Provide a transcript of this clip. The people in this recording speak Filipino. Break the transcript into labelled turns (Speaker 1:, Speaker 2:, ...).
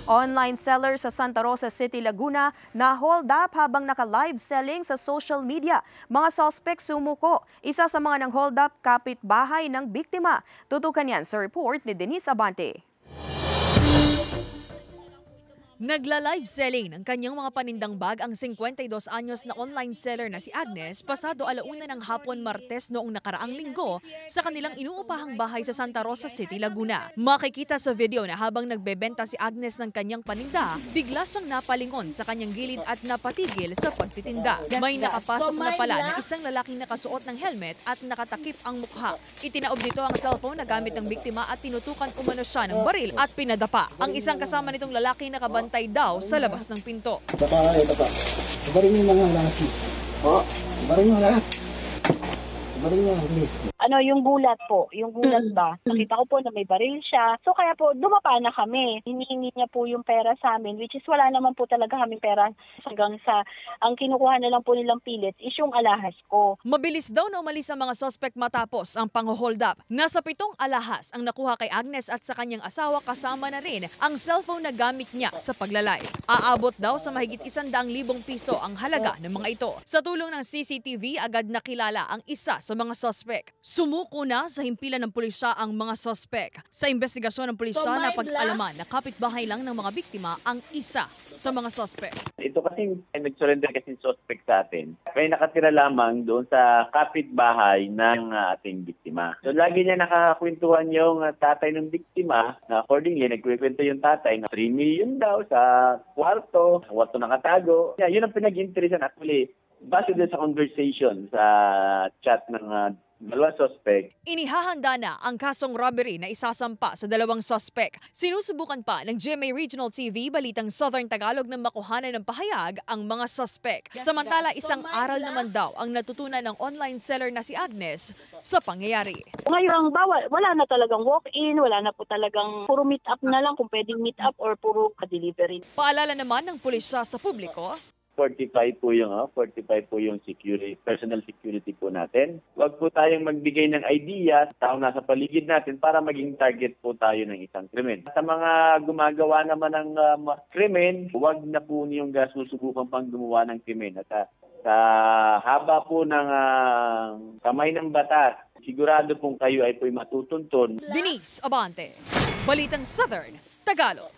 Speaker 1: Online seller sa Santa Rosa City, Laguna na hold up habang naka-live selling sa social media. Mga suspect sumuko. Isa sa mga nang hold up kapitbahay ng biktima. Tutukan yan sa report ni Denise Abante.
Speaker 2: Nagla-live selling ng kanyang mga panindang bag ang 52 anyos na online seller na si Agnes pasado 1:00 ng hapon Martes noong nakaraang linggo sa kanilang inuupahang bahay sa Santa Rosa City, Laguna. Makikita sa video na habang nagbebenta si Agnes ng kanyang paninda, bigla siyang napalingon sa kanyang gilid at napatigil sa pagtitinda. May nakapasok na pala na isang lalaking nakasuot ng helmet at nakatakip ang mukha. Itinaob nito ang cellphone na gamit ng biktima at tinutukan umano siya ng baril at pinadapa. Ang isang kasama nitong lalaki nakabantay daw sa labas ng pinto.
Speaker 3: Ito pa. Ibarin mo mga lasi. Ibarin mo lahat. Ibarin mo, please.
Speaker 4: Yung gulat po, yung gulat ba? Nakita ko po na may baril siya. So kaya po, dumapa na kami. Hinihingi niya po yung pera sa amin, which is wala naman po talaga kaming pera hanggang sa, ang kinukuha na lang po nilang pilit is yung alahas ko.
Speaker 2: Mabilis daw na umalis ang mga suspect matapos ang pang-hold up. Nasa 7 alahas ang nakuha kay Agnes at sa kanyang asawa, kasama na rin ang cellphone na gamit niya sa paglalay. Aabot daw sa mahigit 100,000 piso ang halaga ng mga ito. Sa tulong ng CCTV, agad nakilala ang isa sa mga suspect. Sumuko na sa himpilan ng pulisya ang mga suspect. Sa investigasyon ng pulisya, napag-alaman na kapitbahay lang ng mga biktima ang isa sa mga suspect.
Speaker 5: Ito kasi nag-surrender kasi suspect sa atin. May nakatira lamang doon sa kapitbahay ng ating biktima. So lagi niya nakakwentuhan yung tatay ng biktima na accordingly nagkukwento yung tatay na 3 million daw sa kwarto nakatago. Yun ang pinag-interesan actually. Base din sa conversation sa chat ng dalawang suspect.
Speaker 2: Inihahanda na ang kasong robbery na isasampa sa dalawang suspect. Sinusubukan pa ng GMA Regional TV Balitang Southern Tagalog na makuhanan ng pahayag ang mga suspect. Samantala, isang aral naman daw ang natutunan ng online seller na si Agnes sa pangyayari.
Speaker 4: Ngayon, wala na talagang walk-in, wala na po talagang puro meet up na lang kung pwedeng meet up or puro ka-delivery.
Speaker 2: Paalala naman ng pulisya sa publiko,
Speaker 5: 45 po yung security, personal security po natin. Huwag po tayong magbigay ng idea sa taong nasa paligid natin para maging target po tayo ng isang krimen. Sa mga gumagawa naman ng krimen, huwag na po niyong susubukan pang gumawa ng krimen. At sa haba po ng kamay ng batas, sigurado pong kayo ay po'y matutuntun.
Speaker 2: Denise Abante, Balitang Southern Tagalog.